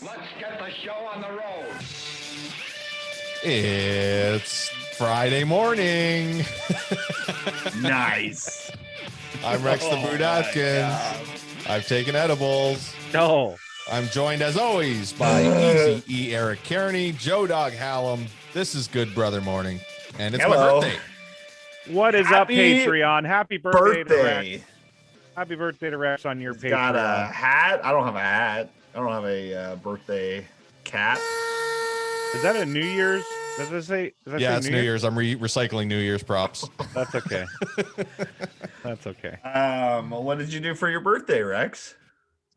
Let's get the show on the road. It's Friday morning. Nice. I'm Rex the Boot Atkins. I've taken edibles. No. I'm joined as always by Easy E. Eric Kearney, Joe Dog Hallam. This is Good Brother Morning, and it's Hello. my birthday. What is Happy up, Patreon? Happy birthday to Rex. Happy birthday to Rex on your He's Patreon. got a hat. I don't have a hat. I don't have a birthday cap. Is that a New Year's? Does it say? Does that Yeah, say it's New Year's. I'm recycling New Year's props. That's okay. That's okay. What did you do for your birthday, Rex?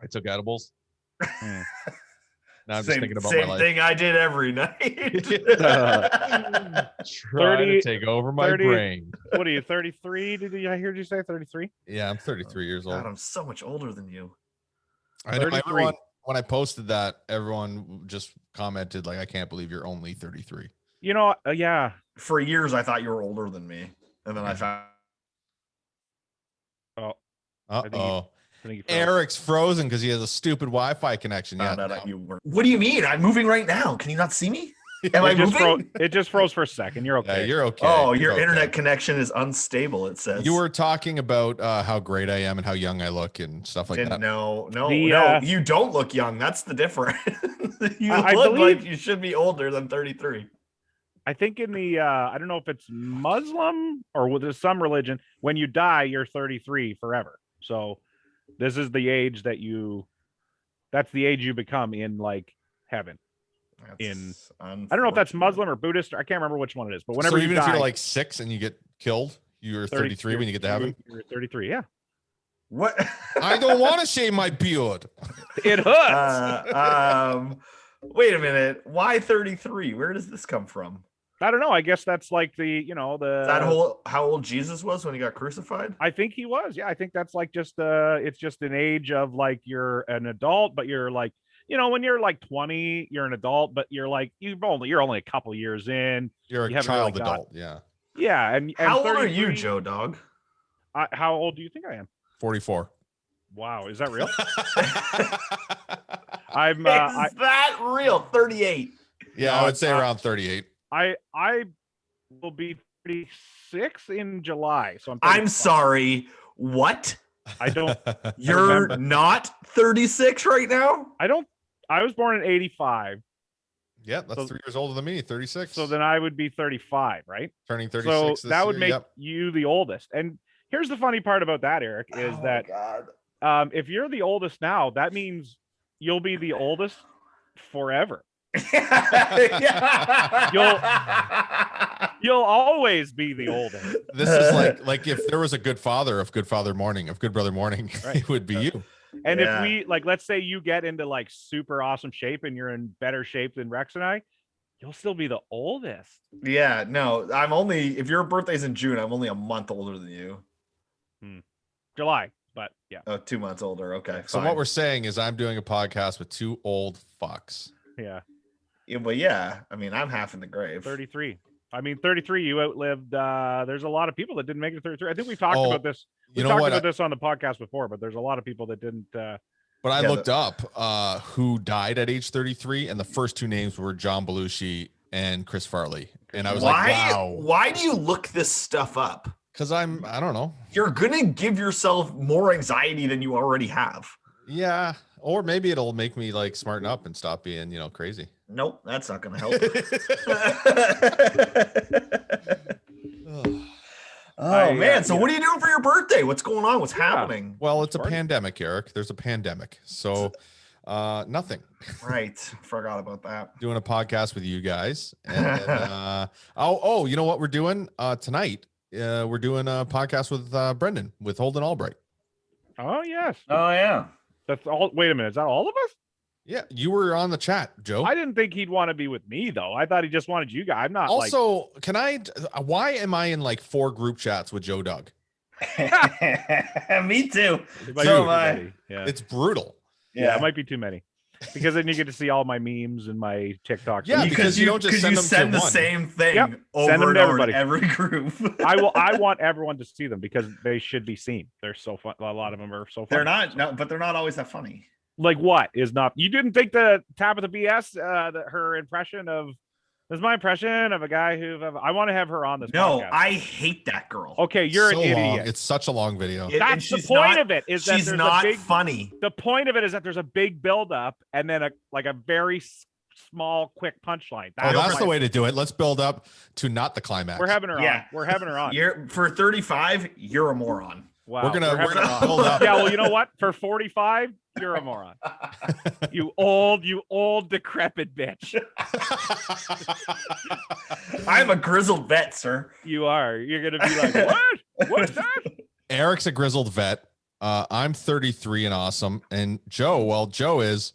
I took edibles. Hmm. Now I'm just thinking about same my life. thing I did every night. Trying to take over my 30 brain. What are you, 33? I hear you say 33? Yeah, I'm 33 years old. God, I'm so much older than you. I know 33. everyone, when I posted that, everyone just commented like, "I can't believe you're only 33." You know, yeah. For years, I thought you were older than me, and then I found. Oh, Uh-oh. I think you froze. Eric's frozen because he has a stupid Wi-Fi connection. Found Yeah, out that you were. What do you mean? I'm moving right now. Can you not see me? Am I It just moving? it just froze for a second. You're yeah, okay. you're okay. Oh, You're your okay. internet connection is unstable. It says You were talking about how great I am and how young I look and stuff like that. No, The, you don't look young. That's the difference. You I look believe- like you should be older than 33. I think in the I don't know if it's Muslim or with some religion, when you die, you're 33 forever. So this is the age that's the age you become in like heaven. I don't know if that's Muslim or Buddhist. I can't remember which one it is, but whenever So you even die, if you're like 6 and you get killed, you're 33 when you get to heaven. You're 33. Yeah, What? I don't want to shave my beard. it hurts. Wait a minute. Why 33? Where does this come from? I don't know. I guess that's like the Is that how old Jesus was when he got crucified? I think he was. Yeah, I think that's like just it's just an age of like you're an adult, but you're like, when you're like 20, you're an adult, but you're like you're only a couple years in. You're You a haven't child really got- adult. Yeah. Yeah, and How old are 33 you, Joe Dog? How old do you think I am? 44. Wow, is that real? I'm Is that real? 38. Yeah, No, I would it's say not. around 38. I will be 36 in July. So I'm 35. sorry. What? I don't You're remember. not 36 right now? I was born in 85. Yeah, that's So- 3 years older than me. 36. So then I would be 35, right? turning 36. So this that would year. make Yep. you the oldest. And here's the funny part about that, Eric, is Oh, that God. if you're the oldest now, that means you'll be the oldest forever. You'll always be the oldest. This is like if there was a good father of Good Father Morning, of Good Brother Morning, Right. it would be you. And Yeah. if we let's say you get into like super awesome shape and you're in better shape than Rex and I, you'll still be the oldest. Yeah, no, if your birthday's in June, I'm only a month older than you. July, but yeah. Oh, 2 months older. Okay. So fine. what we're saying is I'm doing a podcast with two old fucks. Yeah. Yeah, but yeah, I mean, I'm half in the grave. 33. I mean, 33, you outlived there's a lot of people that didn't make it to 33. I think we've talked Oh, about this. You We know talked what? about this on the podcast before, but there's a lot of people that didn't But I Yeah, looked up who died at age 33, and the first two names were John Belushi and Chris Farley. And I was like, wow. Why do you look this stuff up? Because I don't know. You're gonna give yourself more anxiety than you already have. Yeah. Or maybe it'll make me like smarten up and stop being, crazy. Nope, that's not gonna help. Oh man, so what are you doing for your birthday? What's going on? What's happening? Well, it's a Sorry. pandemic, Eric. There's a pandemic. So nothing. Right, forgot about that. Doing a podcast with you guys. And you know what we're doing tonight? We're doing a podcast with Brendan with Holden Albright. Oh yes. Oh yeah. That's all. Wait a minute. Is that all of us? Yeah, you were on the chat, Joe. I didn't think he'd want to be with me though. I thought he just wanted you guys. I'm not Also, why am I in like 4 group chats with Joe Doug? Me too. It might So be am I. too many. Yeah. It's brutal. Yeah, it might be too many. Because then you get to see all my memes and my TikToks. Yeah, because you don't just send them to send the one. same thing Yep. over Send them and to over in everybody. every group. I want everyone to see them because they should be seen. They're so fun. A lot of them are so fun. They're not, no, but they're not always that funny. Like what is not? You didn't think the Tabitha BS her impression of this is my impression of a guy who I want to have her on this No, podcast. I hate that girl. Okay, you're so an long. idiot. It's such a long video. And That's the she's point not- of it. Is that she's there's not a big funny. The point of it is that there's a big buildup and then a very small, quick punchline. That's the way to do it. Let's build up to not the climax. We're having her Yeah. on. We're having her on. You're for 35. You're a moron. Wow. We're gonna having her on. build up. Yeah, well, you know what? For 45, you're a moron. You old decrepit bitch. I'm a grizzled vet, sir. You are. You're gonna be like, what? What's that? Eric's a grizzled vet. I'm 33 and awesome. And Joe is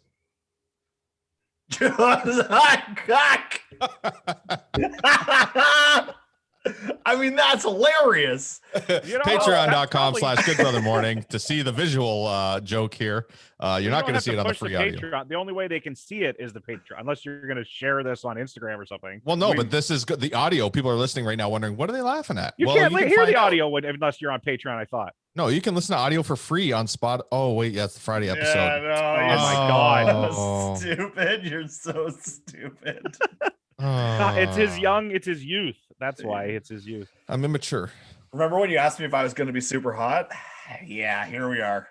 I mean, that's hilarious. Patreon.com/Good Brother Morning to see the visual joke here. You're not going to see it on the free audio. Patreon. The only way they can see it is the Patreon, unless you're going to share this on Instagram or something. Well, no, but this is good. The audio. People are listening right now wondering, what are they laughing at? You can't hear the audio unless you're on Patreon, I thought. No, you can listen to audio for free on Spot. Oh, wait. Yeah, it's the Friday episode. Yeah, no, Oh, my God. Oh. Stupid. You're so stupid. It's his youth. That's why it's his youth. I'm immature. Remember when you asked me if I was going to be super hot? Yeah, here we are.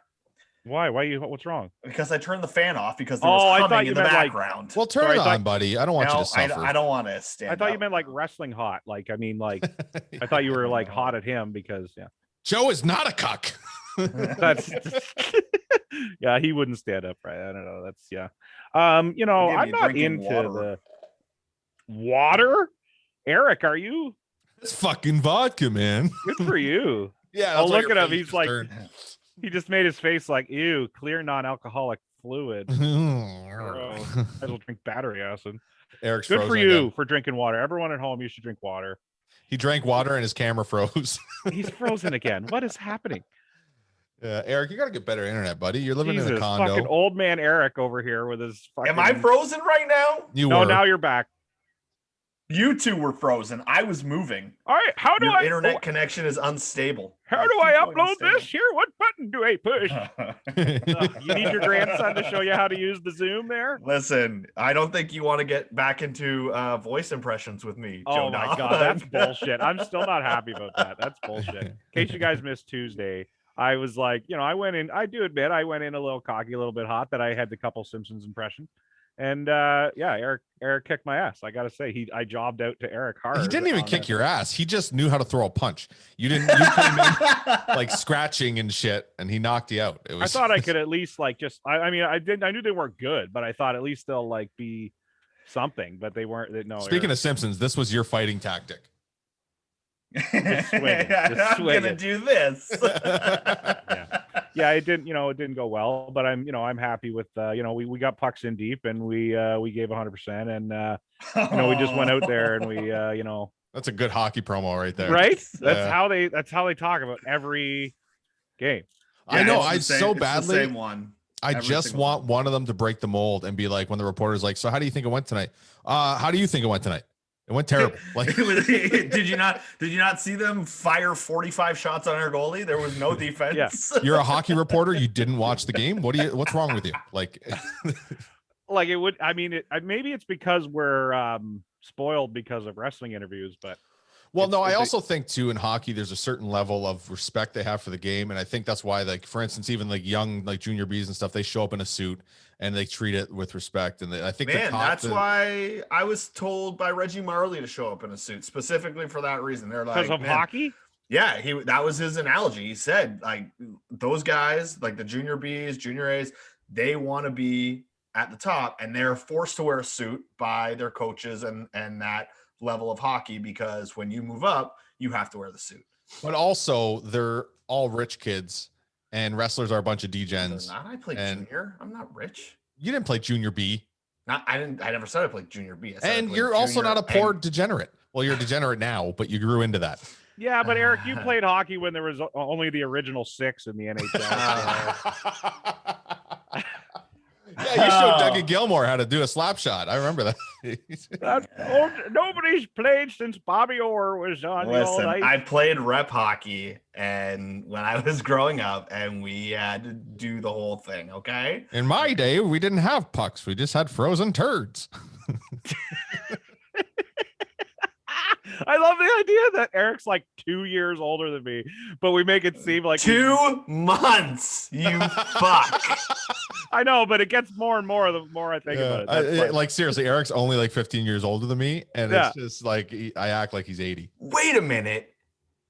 Why? What's wrong? Because I turned the fan off because there was humming in the background. Well, turn it on, buddy. I don't want you to suffer. I don't want to stand I thought up. you meant like wrestling hot. Like, I mean, like, I thought you were like hot at him because, yeah. Joe is not a cuck. That's yeah, he wouldn't stand up, right? I don't know. That's yeah. I'm not into the water. Eric, are you? It's fucking vodka, man. Good for you. Yeah. Oh, look at him. He's like, he just made his face like, ew, clear non-alcoholic fluid. I will drink battery acid. Eric's good for frozen you again. for drinking water. Everyone at home, you should drink water. He drank water and his camera froze. He's frozen again. What is happening? Yeah, Eric, you got to get better internet, buddy. You're living Jesus, in a condo. fucking old man Eric over here with his fucking... Am I frozen right now? No, now you're back. You two were frozen. I was moving. All right, how do Your I... internet connection is unstable. How do I upload this here? What button do I push? You need your grandson to show you how to use the Zoom there? Listen, I don't think you want to get back into voice impressions with me, Joe. Oh my God, that's bullshit. I'm still not happy about that. That's bullshit. In case you guys missed Tuesday, I was like, I do admit I went in a little cocky, a little bit hot that I had the couple Simpsons impressions. And Eric kicked my ass. I gotta say, I jobbed out to Eric hard. He didn't even kick your ass. He just knew how to throw a punch. You came in like scratching and shit, and he knocked you out. I thought I could at least like I knew they weren't good, but I thought at least they'll like be something, but they weren't. No. Speaking of Simpsons, this was your fighting tactic. Just I'm gonna do this. Yeah, it didn't go well, but I'm happy with we got pucks in deep and we gave 100% and we just went out there and we that's a good hockey promo right there. Right? That's how they talk about every game. Yeah, I know. I so it's badly the same one. I just want one of them to break the mold and be like, when the reporter's like, so how do you think it went tonight? How do you think it went tonight? It went terrible. Like, did you not see them fire 45 shots on our goalie? There was no defense. Yeah. You're a hockey reporter. You didn't watch the game. What's wrong with you? Like, like it would. I mean, maybe it's because we're spoiled because of wrestling interviews, but. Well, no, I also think too in hockey, there's a certain level of respect they have for the game. And I think that's why, like, for instance, even like young, like junior Bs and stuff, they show up in a suit and they treat it with respect. And I think that's why I was told by Reggie Marley to show up in a suit specifically for that reason. They're like, because of hockey. Yeah, that was his analogy. He said, like, those guys, like the junior Bs, junior As, they want to be at the top and they're forced to wear a suit by their coaches and that level of hockey, because when you move up, you have to wear the suit. But also, they're all rich kids, and wrestlers are a bunch of degens. I played junior. I'm not rich. You didn't play junior B. I never said I played junior B. And you're also not a poor degenerate. Well, you're a degenerate now, but you grew into that. Yeah, but Eric, you played hockey when there was only the original 6 in the NHL. Yeah, you showed Dougie Gilmore how to do a slap shot. I remember that. Nobody's played since Bobby Orr was on the old Listen, ice. I played rep hockey and when I was growing up and we had to do the whole thing, okay? In my day, we didn't have pucks. We just had frozen turds. I love the idea that Eric's like 2 years older than me, but we make it seem like 2 months, you fuck. I know, but it gets more and more the more I think about it. That's Like seriously, Eric's only like 15 years older than me, and it's just like I act like he's 80. Wait a minute.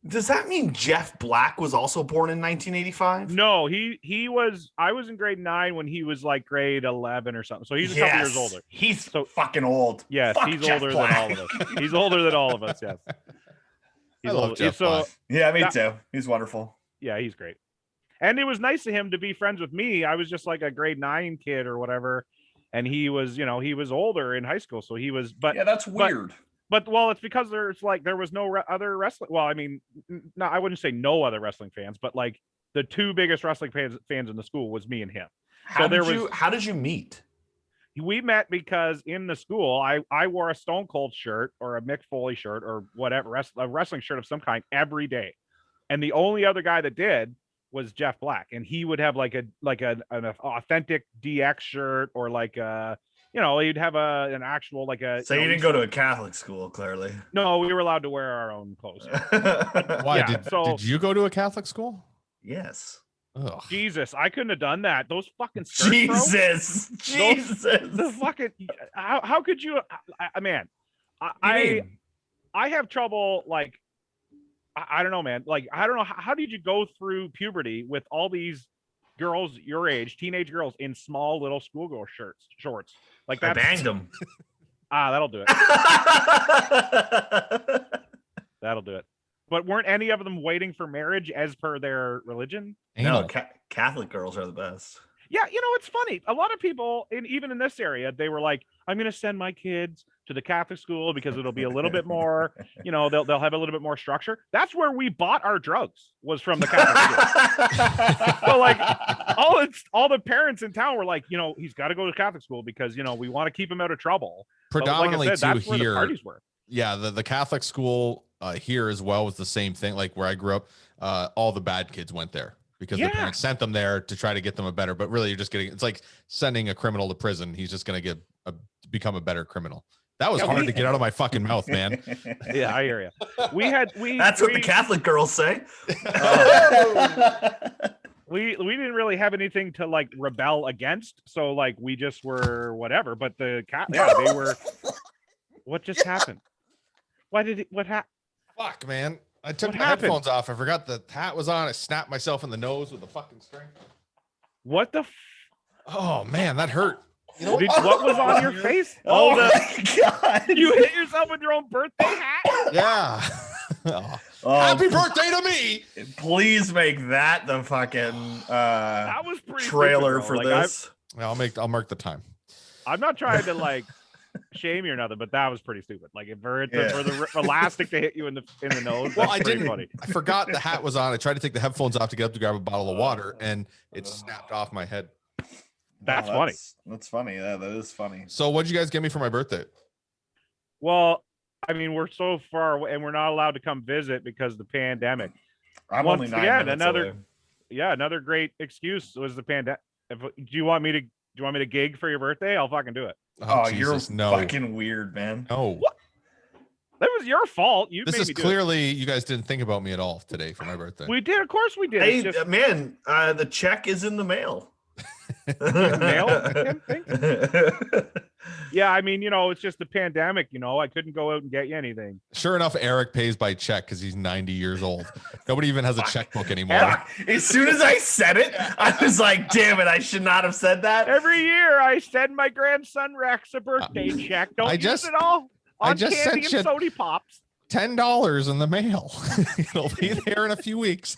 Does that mean Jeff Black was also born in 1985? No, he was. I was in grade 9 when he was like grade 11 or something. So he's a couple years older. He's so fucking old. Yes, Fuck he's Jeff older Black. than all of us. He's older than all of us. Yes. I love Jeff Black. Yeah, me too. He's wonderful. Yeah, he's great. And it was nice of him to be friends with me. I was just like a grade 9 kid or whatever, and he was, he was older in high school, so he was. But yeah, that's weird. But it's because there was no other wrestling. Well, I mean, no, I wouldn't say no other wrestling fans, but like the 2 biggest wrestling fans in the school was me and him. How did you meet? We met because in the school, I wore a Stone Cold shirt or a Mick Foley shirt or whatever, a wrestling shirt of some kind every day. And the only other guy that did was Jeff Black. And he would have like an authentic DX shirt or like he'd have an actual like a. So you didn't go to a Catholic school, clearly. No, we were allowed to wear our own clothes. Why Yeah, did you go to a Catholic school? Yes. Ugh. Jesus, I couldn't have done that. Those fucking skirts, Jesus, bro. Jesus. The fucking how could you? Man, I have trouble like. I don't know, man. Like, I don't know. How did you go through puberty with all these girls your age, teenage girls in small little schoolgirl shorts? Like that. I banged them. That'll do it. That'll do it. But weren't any of them waiting for marriage as per their religion? No, Catholic girls are the best. Yeah, it's funny. A lot of people, even in this area, they were like, "I'm going to send my kids to the Catholic school because it'll be a little bit more, they'll have a little bit more structure." That's where we bought our drugs, was from the Catholic school. So like, all the parents in town were like, he's got to go to Catholic school because we want to keep him out of trouble. Predominantly like I said, too that's where here. the parties were. Yeah, the Catholic school here as well was the same thing. Like where I grew up, all the bad kids went there because their parents sent them there to try to get them a better. But really, you're just it's like sending a criminal to prison. He's just going to become a better criminal. That was hard to get out of my fucking mouth, man. Yeah, I hear you. That's what the Catholic girls say. We didn't really have anything to like rebel against, so like we just were whatever. But they were. What just happened? What happened? Fuck, man. I took my headphones off. I forgot the hat was on. I snapped myself in the nose with the fucking string. What the? Oh man, that hurt. What was on your face? Oh my God. You hit yourself with your own birthday hat? Yeah. Happy birthday to me. Please make that the fucking that was pretty trailer stupid, for this. I'll mark the time. I'm not trying to like shame you or nothing, but that was pretty stupid. Like for the elastic to hit you in the nose. Well, that's pretty funny. I forgot the hat was on. I tried to take the headphones off to get up to grab a bottle of water, and it snapped off my head. That's funny. That's funny. Yeah, that is funny. So what'd you guys get me for my birthday? Well, I mean, we're so far away and we're not allowed to come visit because of the pandemic. I'm only 9 minutes away. Another great excuse was the pandemic. Do you want me to gig for your birthday? I'll fucking do it. Oh, Jesus, you're fucking weird, man. No. What? That was your fault. This is clearly you guys didn't think about me at all today for my birthday. We did, of course we did. Hey, man, the check is in the mail. Yeah, I mean, it's just the pandemic, I couldn't go out and get you anything. Sure enough, Eric pays by check because he's 90 years old. Nobody even has a checkbook anymore. As soon as I said it, I was like, damn it, I should not have said that. Every year I send my grandson Rex a birthday check. Don't use it all on candy and soda pops. $10 in the mail. It'll be there in a few weeks.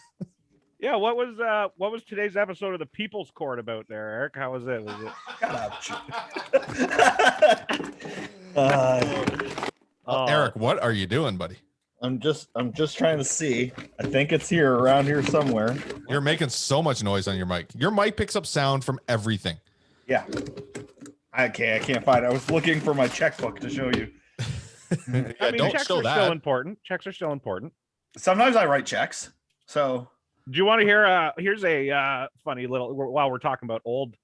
Yeah, what was today's episode of the People's Court about there, Eric? How was it? Eric, what are you doing, buddy? I'm just trying to see. I think it's here around here somewhere. You're making so much noise on your mic. Your mic picks up sound from everything. Yeah. I can't find it. I was looking for my checkbook to show you. Yeah, I mean, don't checks show are that. still important. Checks are still important. Sometimes I write checks. So Do you want to hear? Here's a funny little. While we're talking about old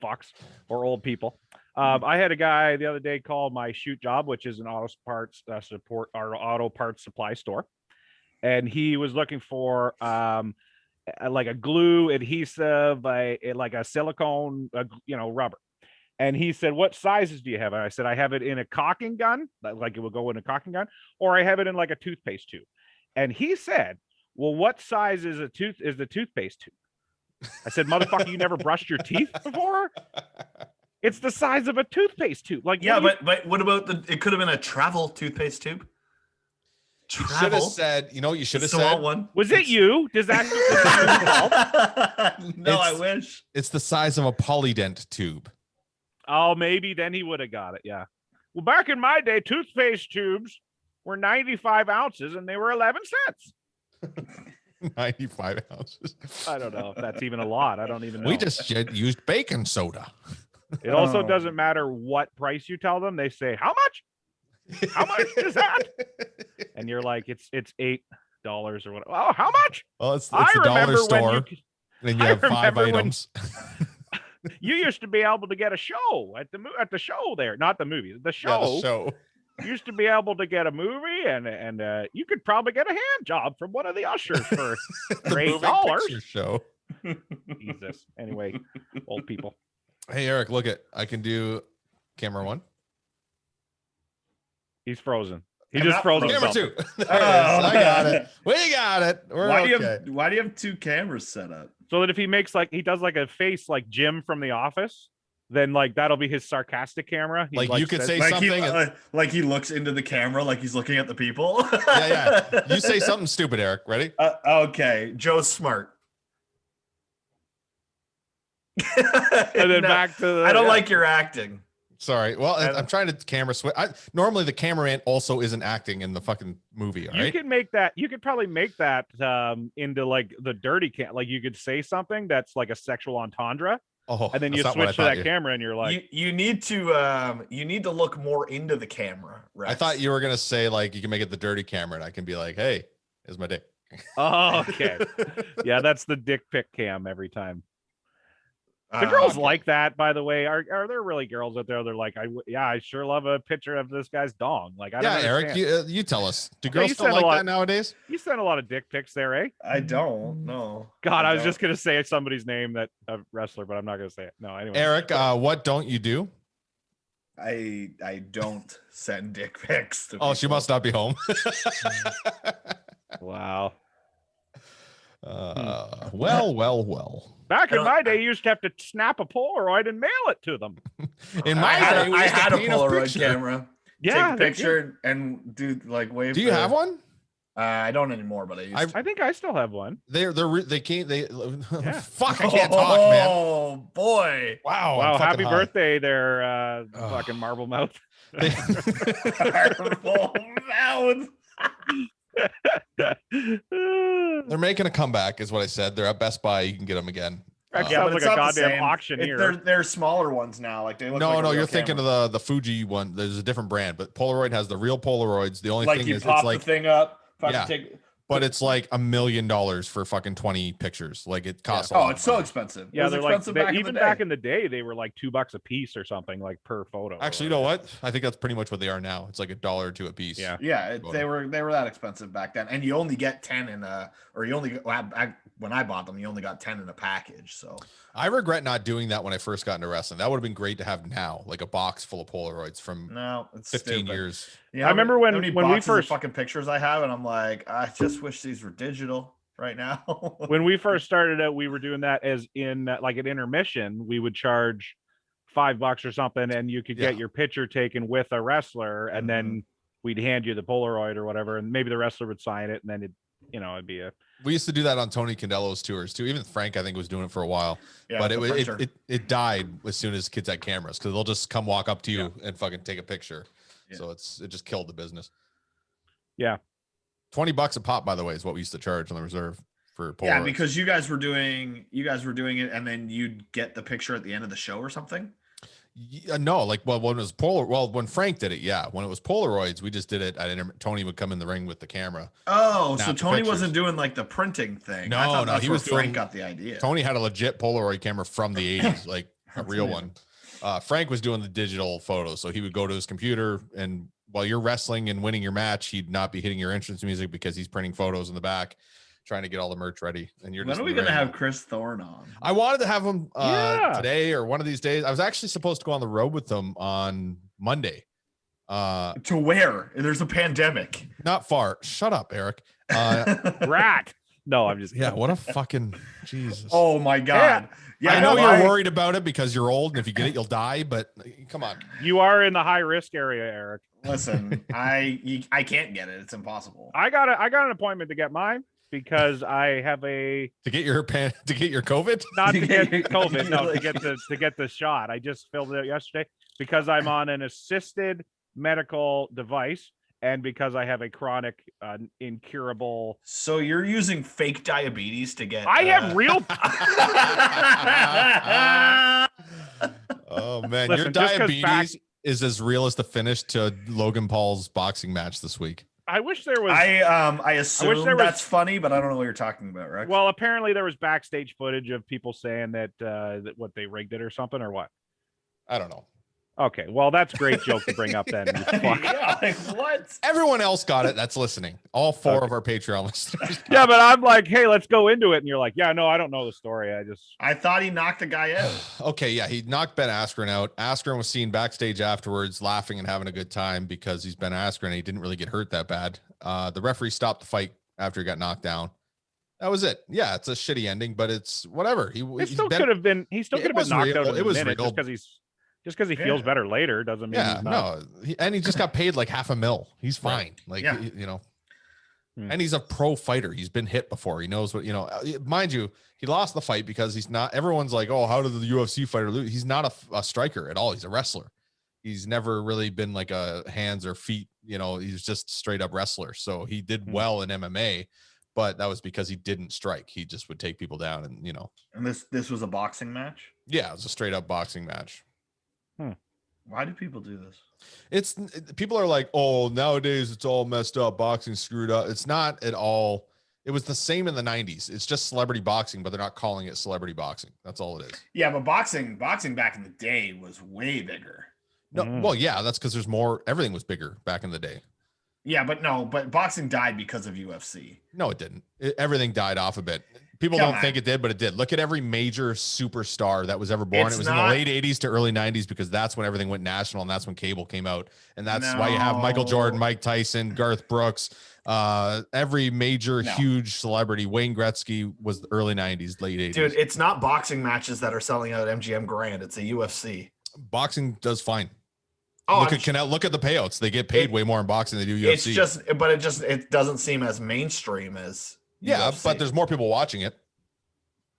fucks or old people, I had a guy the other day call my shoot job, which is an auto parts support or auto parts supply store, and he was looking for like a glue adhesive, like a silicone, rubber. And he said, "What sizes do you have?" And I said, "I have it in a caulking gun, like it will go in a caulking gun, or I have it in like a toothpaste tube." And he said, "Well, what size is the toothpaste tube?" I said, "Motherfucker, you never brushed your teeth before? It's the size of a toothpaste tube." Like, Yeah, but what about it could have been a travel toothpaste tube. You should have said, you should have said one. was it you? Does that No, I wish. it's the size of a polydent tube. Oh, maybe then he would have got it. Yeah. Well, back in my day, toothpaste tubes were 95 ounces and they were 11 cents. 95 ounces. I don't know if that's even a lot. I don't even know. We just used baking soda. It also doesn't matter what price you tell them. They say, "How much? How much is that?" And you're like, "It's $8 or whatever." "Oh, how much?" Well, it's I a dollar remember when store. And you have 5 items. you used to be able to get a show at the show there, not the movie, the show. Yeah, the show. You used to be able to get a movie, and you could probably get a hand job from one of the ushers for The $8. moving picture show. Jesus. Anyway, old people. Hey, Eric, look I can do camera 1. He's frozen. He I'm just not froze frozen. Camera himself. 2. There it is. I got it. We got it. We're why okay. do you have 2 cameras set up? So that if he does like a face like Jim from The Office, then like that'll be his sarcastic camera. He, Like, you could says- say Like something. like he looks into the camera like he's looking at the people. Yeah. You say something stupid, Eric. Ready? Okay. Joe's smart. and then No, back to the, I don't like your acting. Sorry. Well, And- I'm trying to camera switch. Normally the cameraman also isn't acting in the fucking movie. All You right. can make that. You could probably make that into like the dirty cam. Like you could say something that's like a sexual entendre, Oh, and then you that's not what I switch to thought that you- camera, and you're like, you need to look more into the camera. Rex. I thought you were gonna say like you can make it the dirty camera, and I can be like, "Hey, here's my dick." "Oh, okay, yeah, that's the dick pic cam every time." The girls okay. like that, by the way. Are there really girls out there? They're like, I sure love a picture of this guy's dong. Like, I don't Yeah, Eric, understand. you tell us. Do Okay, girls you still send a like lot- that nowadays? You sent a lot of dick pics there, eh? I don't know. God, I was don't. just gonna say somebody's name, that a wrestler, but I'm not gonna say it. No, anyway. Eric, what don't you do? I don't send dick pics to Oh, she people. must not be home. Wow. Well. Back I in don't- my day, you used to have to snap a Polaroid and mail it to them. In I my had, day, we I used to had a paint Polaroid picture. camera. Yeah, Take a they- picture and do like wave. Do you have one? I don't anymore, but I used to. I think I still have one. They can't. Fuck, I can't talk, man. Oh boy! Wow. Wow, I'm happy fucking high. birthday there, fucking marble mouth. They- Marble mouth. They're making a comeback, is what I said. They're at Best Buy. You can get them again. That Yeah, sounds but like it's a not the goddamn same. auctioneer. They're smaller ones now. Like they look. No, like a no, real you're thinking camera. of the Fuji one. There's a different brand, but Polaroid has the real Polaroids. The only Like thing you is, pop it's like, the thing up. Fucking Yeah. take. but it's like $1 million for fucking 20 pictures. Like it costs. A lot Oh, of it's so money. expensive. Yeah, it was they're like expensive they, back in even the day. back in the day, they were like $2 a piece or something, like per photo. or Actually, you know whatever. what? I think that's pretty much what they are now. It's like $1 or $2 a piece. Yeah. Yeah, Photo. they were that expensive back then, and you only get 10 in a, or you only when I bought them, you only got 10 in a package. So I regret not doing that when I first got into wrestling. That would have been great to have now, like a box full of Polaroids from no, it's 15 stupid. years. Yeah, I remember when how many we boxes of first- fucking pictures I have, and I'm like, I just wish these were digital right now. When we first started out, we were doing that as in like an intermission. We would charge $5 or something, and you could get Yeah. your picture taken with a wrestler, and then we'd hand you the Polaroid or whatever, and maybe the wrestler would sign it, and then it'd be a We used to do that on Tony Candelo's tours too. Even Frank, I think, was doing it for a while. Yeah, but the it printer. it died as soon as kids had cameras because they'll just come walk up to you and fucking take a picture. Yeah. So it just killed the business. Yeah. $20 a pop, by the way, is what we used to charge on the reserve for Polaroids. Yeah, because you guys were doing it, and then you'd get the picture at the end of the show or something. No, like when it was when Frank did it, yeah. When it was Polaroids, we just did it. Tony would come in the ring with the camera. Oh, so snap the Tony pictures. wasn't doing like the printing thing. No, I thought no, that's he where was Frank doing- got the idea. Tony had a legit Polaroid camera from the 80s, like a That's real amazing. one. Frank was doing the digital photos, so he would go to his computer, and while you're wrestling and winning your match, he'd not be hitting your entrance music because he's printing photos in the back, trying to get all the merch ready. And you're When just are we in the gonna ring. have Chris Thorne on? I wanted to have him Yeah. today or one of these days. I was actually supposed to go on the road with him on Monday. To where? There's a pandemic. Not far. Shut up, Eric. Rat. No, I'm just Yeah, what a fucking Jesus. Oh my god. Yeah, I know no, you're worried about it because you're old, and if you get it, you'll die. But come on. You are in the high risk area, Eric. Listen, I can't get it. It's impossible. I got an appointment to get mine because I have a To get your COVID? not to get You're COVID, no, like- to get the shot. I just filled it out yesterday because I'm on an assisted medical device and because I have a chronic incurable. So you're using fake diabetes to get I have real. Oh man, Listen, your just 'cause diabetes is as real as the finish to Logan Paul's boxing match this week. I wish there was. I assume there was- that's funny, but I don't know what you're talking about, right? Well, apparently there was backstage footage of people saying that that what they rigged it or something or what. I don't know. Okay, well that's a great joke to bring up then. You fuck. yeah, like what? Everyone else got it. That's listening. All four Okay. of our Patreon listeners. Yeah, but I'm like, hey, let's go into it, and you're like, yeah, no, I don't know the story. I just I thought he knocked the guy out. Okay, yeah, he knocked Ben Askren out. Askren was seen backstage afterwards, laughing and having a good time because he's Ben Askren and he didn't really get hurt that bad. The referee stopped the fight after he got knocked down. That was it. Yeah, it's a shitty ending, but it's whatever. it still could have been. He still It could have been was knocked real. out in It a was minute real. just because he feels Yeah. better later doesn't mean Yeah, he's not. no, and he just got paid like $500,000. He's fine. Like Yeah. you know, Hmm. and he's a pro fighter. He's been hit before. He knows what Mind you, he lost the fight because he's not. Everyone's like, oh, how did the UFC fighter lose? He's not a striker at all. He's a wrestler. He's never really been like a hands or feet. He's just straight up wrestler. So he did Hmm. well in MMA, but that was because he didn't strike. He just would take people down, and And this was a boxing match. yeah, it was a straight up boxing match. Why do people do this? People are like, oh, nowadays it's all messed up. Boxing screwed up. It's not at all. It was the same in the 90s. It's just celebrity boxing, but they're not calling it celebrity boxing. That's all it is. Yeah, but boxing back in the day was way bigger. No, Mm. well, yeah, that's because there's more. Everything was bigger back in the day. Yeah, but boxing died because of UFC. No, it didn't. Everything died off a bit. People Come don't on. think it did, but it did. Look at every major superstar that was ever born. It's It was in not- the late 80s to early 90s because that's when everything went national and that's when cable came out. And that's why you have Michael Jordan, No. Mike Tyson, Garth Brooks, every major No. huge celebrity. Wayne Gretzky was the early 90s, late 80s. Dude, it's not boxing matches that are selling out MGM Grand. It's a UFC. Boxing does fine. Oh, look I'm at Canelo. Look at the payouts. They get paid It- way more in boxing than they do UFC. it doesn't seem as mainstream as yeah, UFC. but there's more people watching it.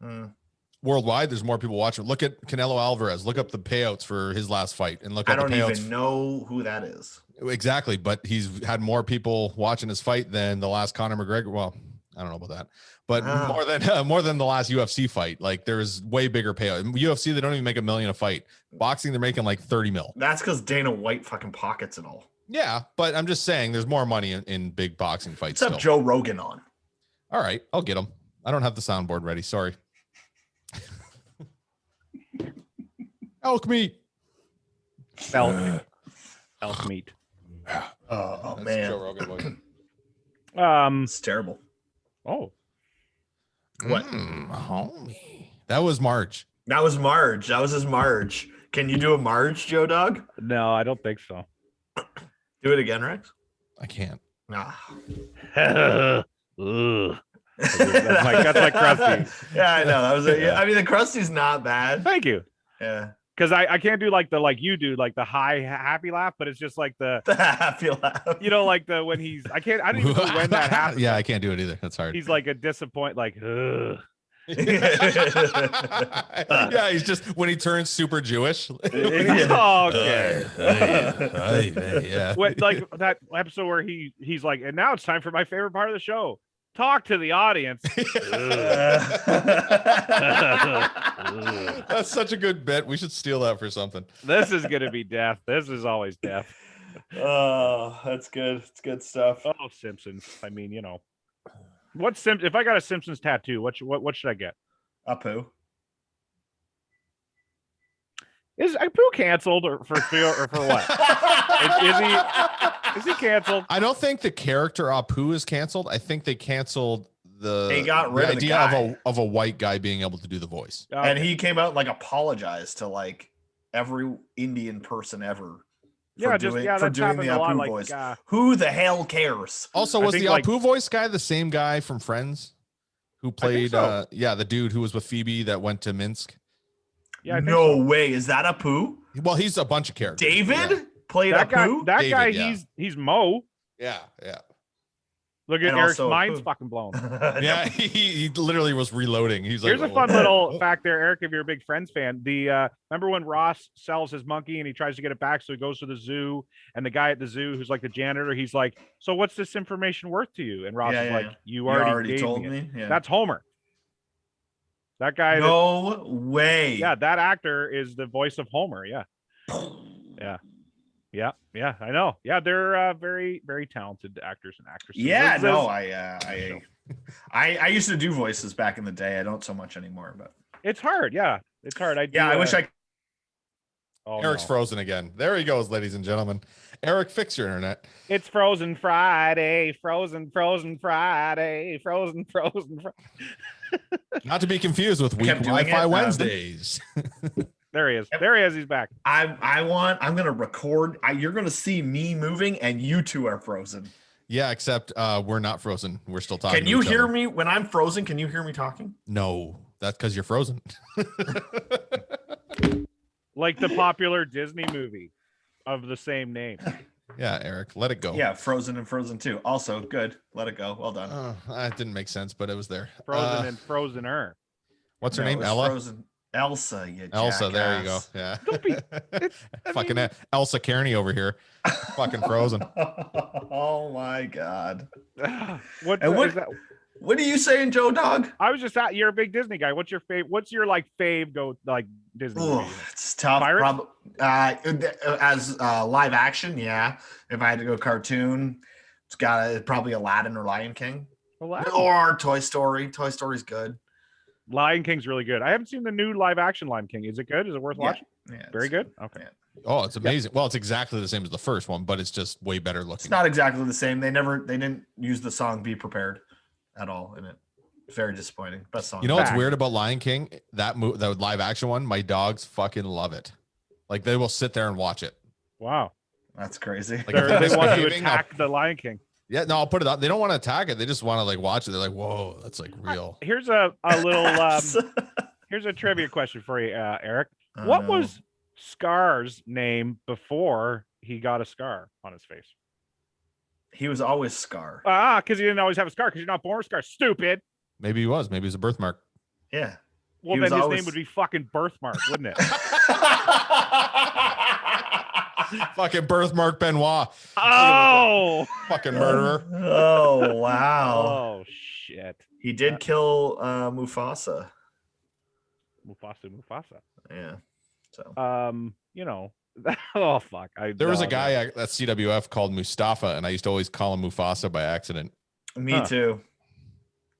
Mm. Worldwide, there's more people watching. Look at Canelo Alvarez. Look up the payouts for his last fight, and look I at don't the payouts. even know who that is. Exactly, but he's had more people watching his fight than the last Conor McGregor. Well, I don't know about that, but Wow. more than the last UFC fight. Like there's way bigger payout. In UFC, they don't even make $1 million a fight. Boxing, they're making like 30 mil. That's because Dana White fucking pockets it all. Yeah, but I'm just saying, there's more money in big boxing fights. Except Still. Joe Rogan on. All right, I'll get him. I don't have the soundboard ready. Sorry. Elk meat. Elk meat. Oh That's man, Joe Rogan voice. it's terrible. Oh, What? Homie. That was Marge. That was Marge. That was his Marge. Can you do a Marge, Joe Dog? no, I don't think so. Do it again, Rex. I can't. Nah. Ugh. That's like Krusty. Yeah, I know. That was I mean, the Krusty's not bad. Thank you. Yeah. Because I can't do like you do, like the high happy laugh, but it's just like the The happy laugh. like the when he's I don't even know when that happens. Yeah, I can't do it either. That's hard. He's like a disappoint, like ugh. Yeah, he's just when he turns super Jewish. Oh, okay. Yeah. What like that episode where he's like, and now it's time for my favorite part of the show. talk to the audience. That's such a good bit. We should steal that for something. This is gonna be death. This is always death. Oh, that's good. It's good stuff. Oh, Simpsons. I mean, you know, if I got a Simpsons tattoo, what should I get? Apu. Is Apu canceled or for what? is he canceled? I don't think the character Apu is canceled. I think they canceled they got rid the of the idea guy. of a white guy being able to do the voice. Okay. And he came out and, like, apologized to like every Indian person ever. For for doing that's the happened a lot. Apu Like, voice. Who the hell cares? Also, I was think, the like- Apu voice guy the same guy from Friends who played so. the dude who was with Phoebe that went to Minsk? yeah, I think No so. way. Is that Apu? Well, he's a bunch of characters. David played That guy, Apu? that David, guy, yeah. he's Mo. Yeah, yeah. Look at And Eric's also mind's Apu. fucking blown. Yeah, he literally was reloading. He's like, Here's a fun little fact there, Eric, if you're a big Friends fan. Remember when Ross sells his monkey and he tries to get it back, so he goes to the zoo, and the guy at the zoo who's like the janitor, he's like, "So what's this information worth to you?" And Ross is like, "You already gave told me it." me. Yeah. That's Homer. That guy. No way. Yeah, that actor is the voice of Homer. Yeah. Yeah. I know. Yeah, they're very, very talented actors and actresses. Yeah, This no, is- I used to do voices back in the day. I don't so much anymore, but It's hard. Yeah, it's hard. I wish I. Oh, Eric's no. frozen again. There he goes, ladies and gentlemen. Eric, fix your internet. It's Frozen Friday, Frozen Friday, Frozen Friday. Not to be confused with Weak Kept doing Wi-Fi it, Wednesdays. There he is. There he is. He's back. I'm gonna record. You're gonna see me moving, and you two are frozen. Yeah, except we're not frozen. We're still talking. Can to you each hear other. me when I'm frozen? Can you hear me talking? No, that's because you're frozen. Like the popular Disney movie of the same name. Yeah, Eric, let it go. Yeah, Frozen and Frozen 2. Also good. Let it go. Well done. That didn't make sense, but it was there. Frozen and Frozener. What's her No, name? it was Ella. Frozen. Elsa. You Elsa. There you go. jackass. Yeah. Don't be. I Fucking mean- Elsa Kearney over here. Fucking frozen. Oh my god. What And what- is that? What are you saying, Joe Dog? I was just at. You're a big Disney guy. What's your What's your like fave go like Disney Ooh, movie? it's tough. Pirates? As live action, yeah. If I had to go cartoon, it's got probably Aladdin or Lion King or Toy Story. Toy Story's good. Lion King's really good. I haven't seen the new live action Lion King. Is it good? Is it worth Yeah. watching? Yeah, Very it's- good. Okay. yeah. Oh, it's amazing. Well, it's exactly the same as the first one, but it's just way better looking. It's not exactly the same. They didn't use the song "Be Prepared" at all in it. Very disappointing. Best song. You know what's Fact. weird about Lion King? That live action one, my dogs fucking love it. Like they will sit there and watch it. Wow. That's crazy. Like, They if they're want to misbehaving, I'll- attack the Lion King. Yeah, no, I'll put it out. They don't want to attack it. They just want to like watch it. They're like, whoa, that's like real. Here's a little here's a trivia question for you, Eric. Oh, What no. was Scar's name before he got a scar on his face? He was always Scar. Because he didn't always have a scar. Because you're not born with a scar. Stupid. Maybe he was. Maybe it was a birthmark. Yeah. Well, He then was his always- name would be fucking Birthmark, wouldn't it? Fucking birthmark Benoit. Oh. Fucking murderer. Oh wow. Oh shit. He did kill Mufasa. Mufasa. Yeah. So You know. Oh fuck. There was a guy at CWF called Mustafa, and I used to always call him Mufasa by accident. me Huh. too.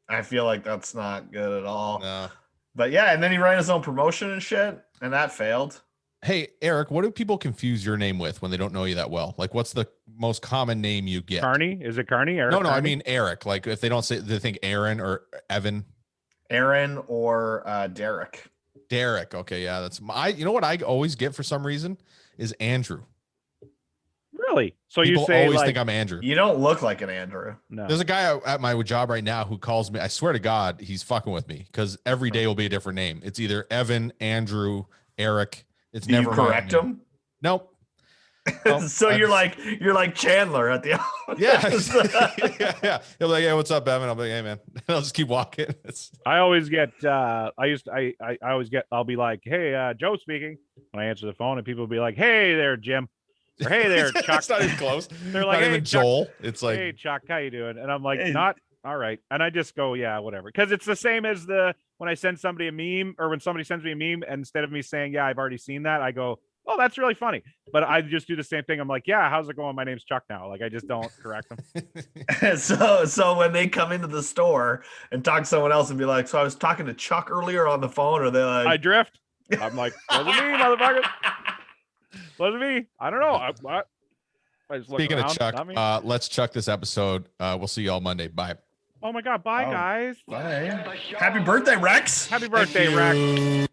I feel like that's not good at all. No. But yeah, and then he ran his own promotion and shit, and that failed. Hey, Eric, what do people confuse your name with when they don't know you that well? Like, what's the most common name you get? Carney? Is it Carney? Eric No, I Carney? mean Eric. Like, if they don't say, they think Aaron or Evan. Aaron or Derek. Derek. Okay, yeah, that's my. You know what I always get for some reason is Andrew. Really? So People you say always like think I'm Andrew. You don't look like an Andrew. no. There's a guy at my job right now who calls me. I swear to God, he's fucking with me because every day will be a different name. It's either Evan, Andrew, Eric. It's Do you never my correct name. him? Nope. Nope. So you're I'm- like Chandler at the yeah, yeah. He'll be like, "Hey, what's up, Evan?" I'll be like, "Hey, man." I'll just keep walking. I always get I'll be like, hey, Joe speaking when I answer the phone, and people will be like, hey there, Jim. Or hey there, Chuck. It's not even close. They're like, not hey, even Chuck. Joel. It's like, Hey Chuck, how you doing? And I'm like, Hey. all right. And I just go, yeah, whatever. Because it's the same as when I send somebody a meme, or when somebody sends me a meme, and instead of me saying, yeah, I've already seen that, I go, oh, that's really funny. But I just do the same thing. I'm like, yeah, how's it going? My name's Chuck now. Like, I just don't correct them. So when they come into the store and talk to someone else and be like, so I was talking to Chuck earlier on the phone, or they're like, I drift. I'm like, wasn't me, motherfucker. Wasn't me. I don't know. I just look Speaking of around, Chuck, not me. let's Chuck this episode. We'll see you all Monday. Bye. Oh my God. Bye, Oh. guys. bye. Happy birthday, Rex. Happy birthday, Rex.